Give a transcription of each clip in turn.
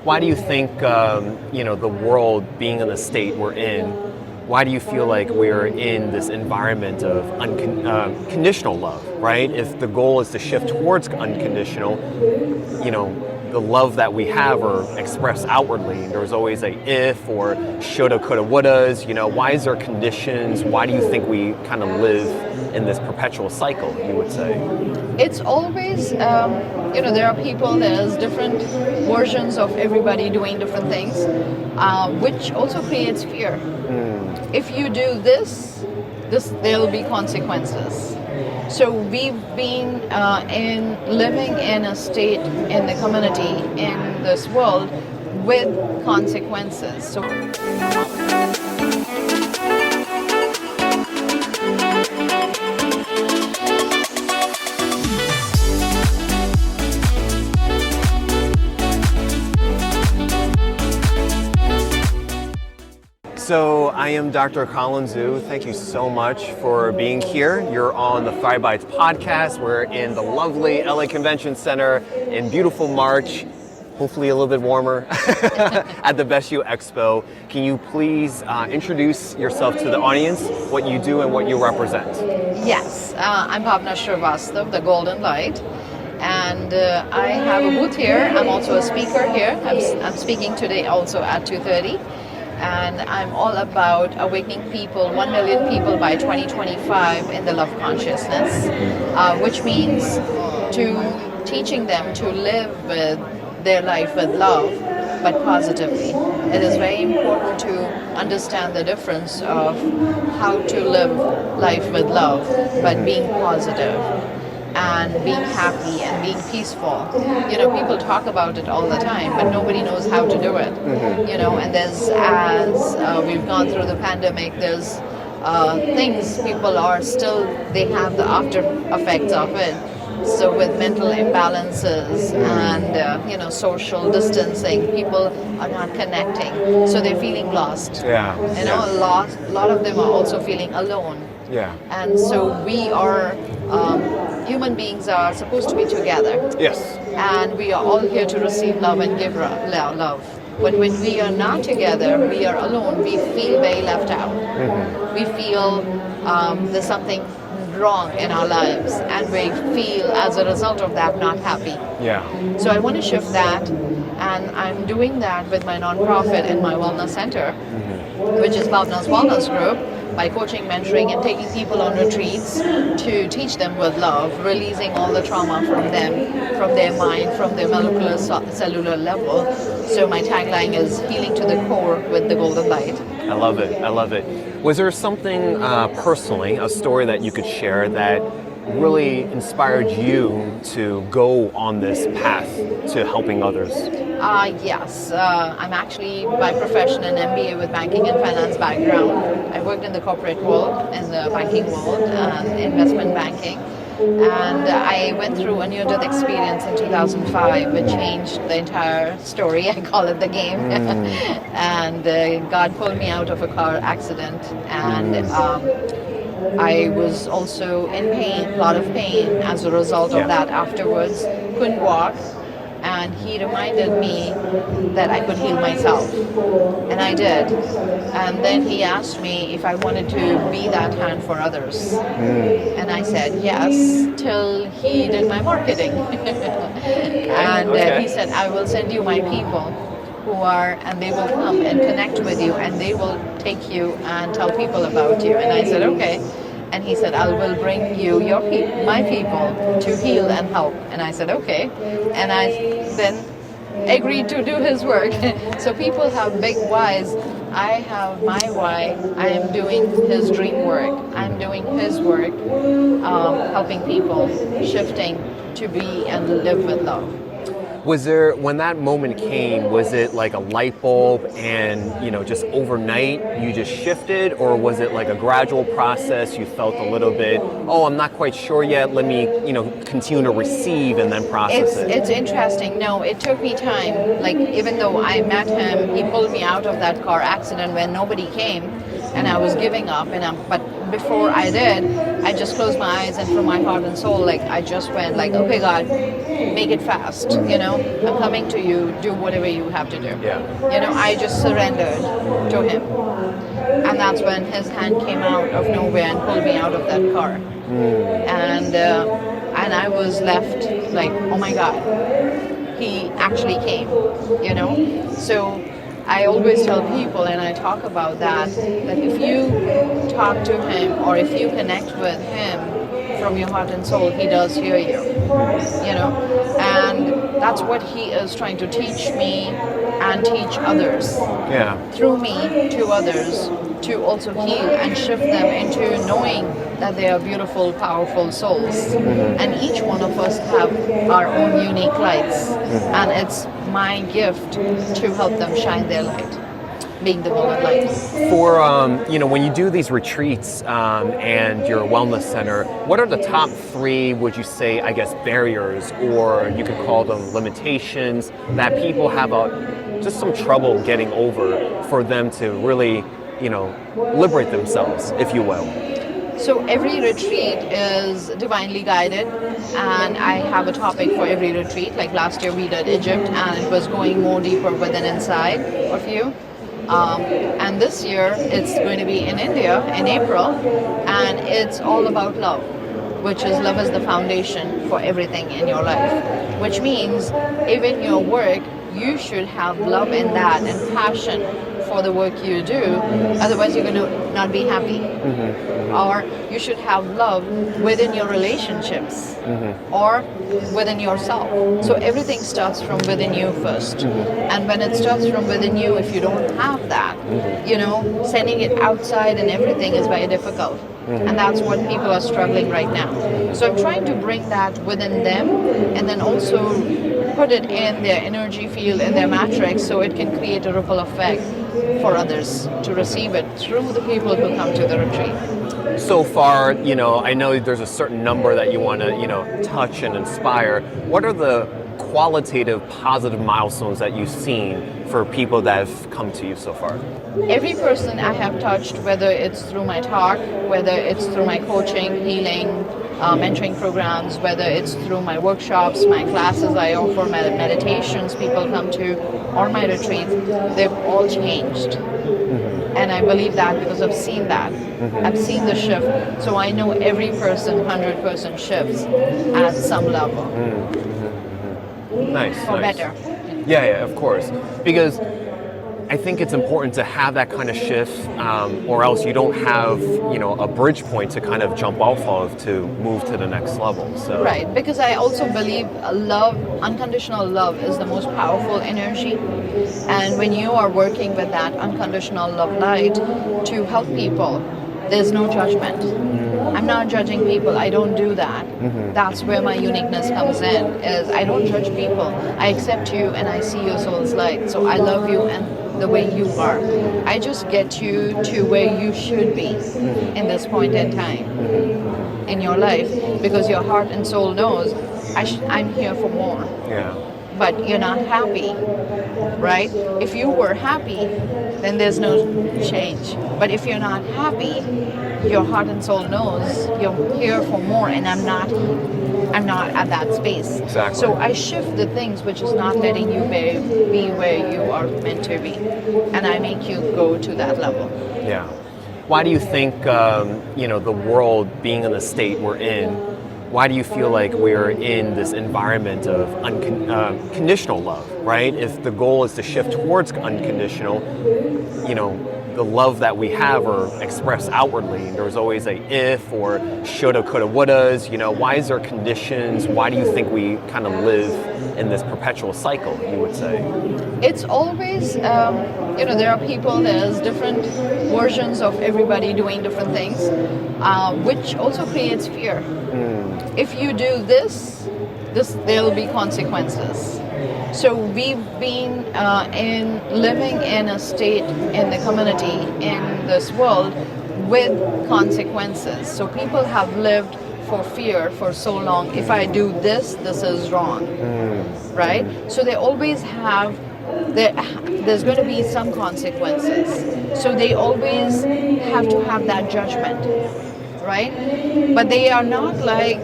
why do you think, the world being in the state we're in, why do you feel like we're in this environment of conditional love, right? If the goal is to shift towards unconditional, the love that we have or express outwardly, there's always a if or shoulda, coulda, wouldas. Why is there conditions? Why do you think we kind of live in this perpetual cycle, you would say? It's always, there are people, there's different versions of everybody doing different things, which also creates fear. If you do this, there'll be consequences. So we've been living in a state in the community, in this world, with consequences. So I am Dr. Colin Zhu. Thank you so much for being here. You're on the Thrive Bites podcast. We're in the lovely LA Convention Center in beautiful March, hopefully a little bit warmer, at the Best You EXPO. Can you please introduce yourself to the audience, what you do and what you represent? Yes, I'm Bhavana Srivastava, the Golden Light. And I have a booth here. I'm also a speaker here. I'm speaking today also at 2:30. And I'm all about awakening people, 1 million people by 2025 in the love consciousness, which means teaching them to live with their life with love, but positively. It is very important to understand the difference of how to live life with love, but being positive and being happy and being peaceful. People talk about it all the time, but nobody knows how to do it. And there's, as we've gone through the pandemic, there's things people are still, they have the after effects of it. So with mental imbalances and social distancing, people are not connecting. So they're feeling lost. Yeah. A lot of them are also feeling alone. Yeah. And so we are, human beings are supposed to be together. Yes. And we are all here to receive love and give love. But when we are not together, we are alone, we feel very left out. We feel there's something wrong in our lives, and we feel as a result of that not happy. Yeah. So I want to shift that, and I'm doing that with my nonprofit and my wellness center, which is Bhavna's Wellness Group, by coaching, mentoring, and taking people on retreats to teach them with love, releasing all the trauma from them, from their mind, from their molecular cellular level. So my tagline is healing to the core with the golden light. I love it. I love it. Was there something personally, a story that you could share that really inspired you to go on this path to helping others? Yes. I'm actually by profession an MBA with banking and finance background. I worked in the corporate world, in the banking world, investment banking. And I went through a near-death experience in 2005, which changed the entire story. I call it the game. And God pulled me out of a car accident. And I was also in pain, a lot of pain as a result of that afterwards. Couldn't walk. And he reminded me that I could heal myself. And I did. And then he asked me if I wanted to be that hand for others. And I said yes, till he did my marketing. And he said, I will send you my people and they will come and connect with you, and they will take you and tell people about you. And I said, okay. And he said, I will bring you my people to heal and help. And I said, okay. And I then agreed to do his work. So people have big whys. I have my why. I am doing his dream work. I'm doing his work, helping people, shifting to be and live with love. Was there, when that moment came, was it like a light bulb and, just overnight you just shifted, or was it like a gradual process? You felt a little bit, I'm not quite sure yet, let me, continue to receive and then process it? It's interesting. No, it took me time. Like, even though I met him, he pulled me out of that car accident when nobody came, and I was giving up, but before I did, I just closed my eyes and from my heart and soul, like I just went like, okay, God, make it fast. I'm coming to you. Do whatever you have to do. Yeah. I just surrendered to Him, and that's when His hand came out of nowhere and pulled me out of that car, and I was left like, oh my God, He actually came. So I always tell people, and I talk about that if you talk to Him or if you connect with Him from your heart and soul, He does hear you, and that's what He is trying to teach me and teach others. Yeah. Through me to others, to also heal and shift them into knowing that they are beautiful, powerful souls. And each one of us have our own unique lights. And it's my gift to help them shine their light, being the golden light. For, when you do these retreats and your wellness center, what are the top 3, would you say, I guess, barriers, or you could call them limitations, that people have just some trouble getting over for them to really, liberate themselves, if you will? So every retreat is divinely guided, and I have a topic for every retreat. Like last year we did Egypt, and it was going more deeper within inside of you. And this year it's going to be in India in April, and it's all about love, which is love is the foundation for everything in your life. Which means even your work, you should have love in that and passion for the work you do, otherwise you're going to not be happy. Or you should have love within your relationships or within yourself. So everything starts from within you first. And when it starts from within you, if you don't have that, sending it outside and everything is very difficult. And that's what people are struggling right now. So I'm trying to bring that within them and then also put it in their energy field, in their matrix, so it can create a ripple effect for others to receive it through the people who come to the retreat. So far, I know there's a certain number that you want to, touch and inspire. What are the qualitative, positive milestones that you've seen for people that have come to you so far? Every person I have touched, whether it's through my talk, whether it's through my coaching, healing, mentoring programs, whether it's through my workshops, my classes I offer, my meditations people come to, or my retreats, they've all changed. And I believe that because I've seen that. I've seen the shift. So I know every person, 100% shifts at some level. Nice. For better. Yeah, of course. Because I think it's important to have that kind of shift, or else you don't have, a bridge point to kind of jump off of to move to the next level. So. Right, because I also believe love, unconditional love, is the most powerful energy. And when you are working with that unconditional love light to help people, there's no judgment. I'm not judging people. I don't do that. That's where my uniqueness comes in, is I don't judge people. I accept you and I see your soul's light. So I love you and the way you are. I just get you to where you should be in this point in time in your life, because your heart and soul knows I'm here for more. Yeah. But you're not happy, right? If you were happy, then there's no change. But if you're not happy, your heart and soul knows you're here for more, and I'm not at that space. Exactly. So I shift the things which is not letting you be where you are meant to be, and I make you go to that level. Yeah. Why do you think, the world being in the state we're in, why do you feel like we're in this environment of conditional love, right? If the goal is to shift towards unconditional, the love that we have or express outwardly, there's always a if or shoulda, coulda, wouldas. Why is there conditions? Why do you think we kind of live in this perpetual cycle, you would say? It's always, there are people, there's different versions of everybody doing different things, which also creates fear. If you do this, there'll be consequences. So we've been living in a state in the community, in this world, with consequences. So people have lived for fear for so long. If I do this, this is wrong, right? So they always have there's going to be some consequences. So they always have to have that judgment, right? But they are not like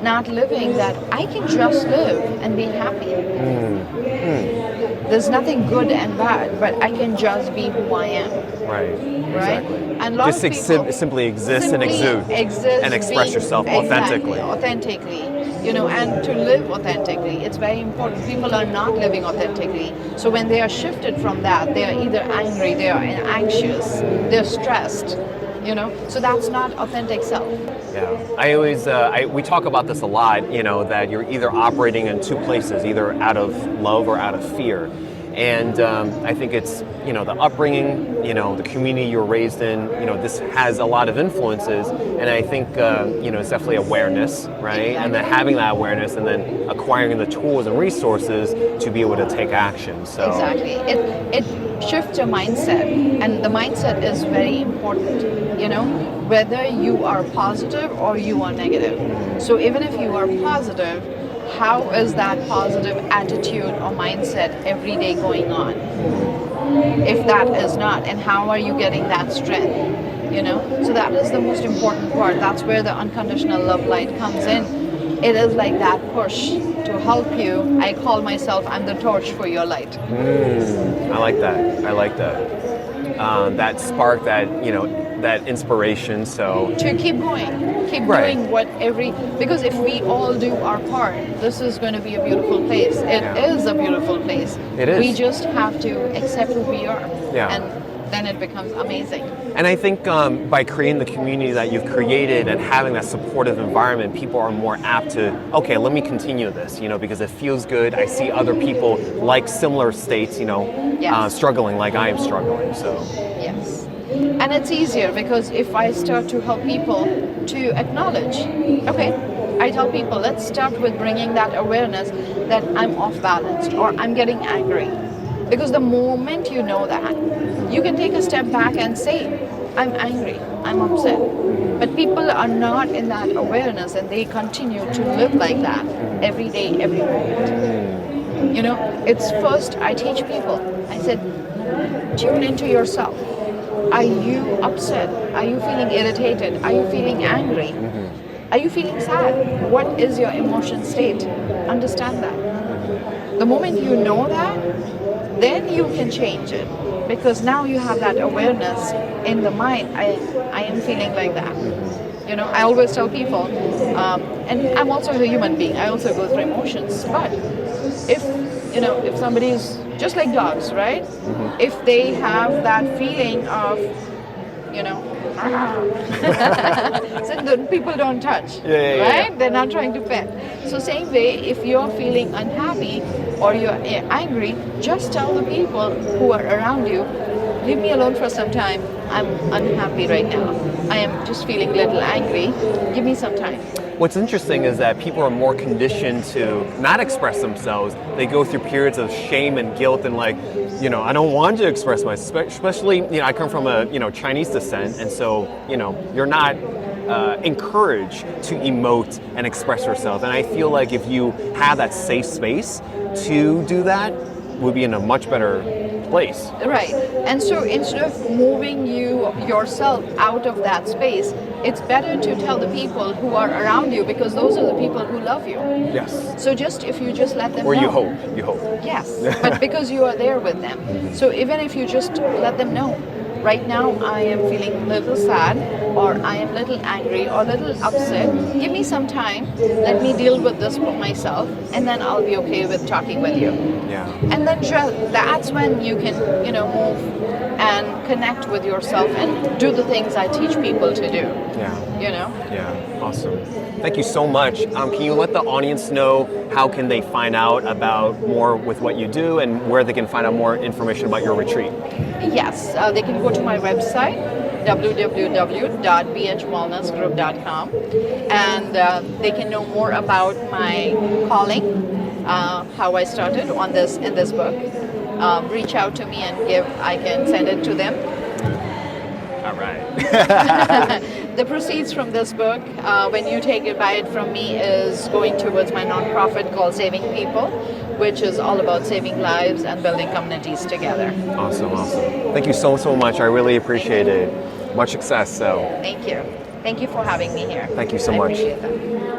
not living that I can just live and be happy. There's nothing good and bad, but I can just be who I am. Right. Right? Exactly. And a lot Just of people simply exist and exude and express yourself authentically. Authentically, and to live authentically. It's very important. People are not living authentically. So when they are shifted from that, they are either angry, they are anxious, they're stressed. So that's not authentic self. Yeah, I always we talk about this a lot. That you're either operating in two places, either out of love or out of fear. And I think it's the upbringing, the community you're raised in. This has a lot of influences, and I think it's definitely awareness, right? Exactly. And then having that awareness, and then acquiring the tools and resources to be able to take action. So exactly, it shifts your mindset, and the mindset is very important. Whether you are positive or you are negative. So even if you are positive, how is that positive attitude or mindset every day going on? If that is not, and how are you getting that strength? So that is the most important part. That's where the unconditional love light comes in. It is like that push to help you. I call myself, I'm the torch for your light. I like that. That spark, that inspiration. So to keep going, doing because if we all do our part, this is going to be a beautiful place. It is a beautiful place. It is. We just have to accept who we are. Yeah. And then it becomes amazing. And I think by creating the community that you've created and having that supportive environment, people are more apt to, okay, let me continue this, because it feels good. I see other people like similar states, Yes. struggling like I am struggling. So Yes. And it's easier because if I start to help people to acknowledge, okay, I tell people, let's start with bringing that awareness that I'm off balance or I'm getting angry. Because the moment you know that, you can take a step back and say, I'm angry, I'm upset. But people are not in that awareness and they continue to live like that every day, every moment. It's first I teach people. I said, tune into yourself. Are you upset? Are you feeling irritated? Are you feeling angry? Are you feeling sad? What is your emotion state? Understand that. The moment you know that, then you can change it. Because now you have that awareness in the mind. I am feeling like that. I always tell people, and I'm also a human being. I also go through emotions. But if somebody is just like dogs, right? If they have that feeling of, so the people don't touch, right? They're not trying to pet. So same way, if you're feeling unhappy or you're angry, just tell the people who are around you, leave me alone for some time. I'm unhappy right now. I am just feeling a little angry. Give me some time. what's interesting is that people are more conditioned to not express themselves. They go through periods of shame and guilt and I don't want to express myself, especially, I come from a, Chinese descent. And so, you're not encouraged to emote and express yourself. And I feel like if you have that safe space to do that, we'll be in a much better place. Right. And so instead of moving yourself out of that space, it's better to tell the people who are around you, because those are the people who love you. Yes. So if you just let them know. Or you hope. Yes, but because you are there with them. So even if you just let them know, right now I am feeling a little sad, or I am a little angry or a little upset, give me some time, let me deal with this for myself, and then I'll be okay with talking with you. Yeah. And then that's when you can, move and connect with yourself and do the things I teach people to do. Yeah. Yeah, awesome. Thank you so much. Can you let the audience know how can they find out about more with what you do and where they can find out more information about your retreat? Yes, they can go to my website, www.bhwellnessgroup.com, and they can know more about my calling, how I started on in this book. Reach out to me and I can send it to them. All right. The proceeds from this book, when you buy it from me, is going towards my nonprofit called Saving People, which is all about saving lives and building communities together. Awesome, awesome. Thank you so much. I really appreciate it. Much success. So. Thank you. Thank you for having me here. Thank you so I much. appreciate that.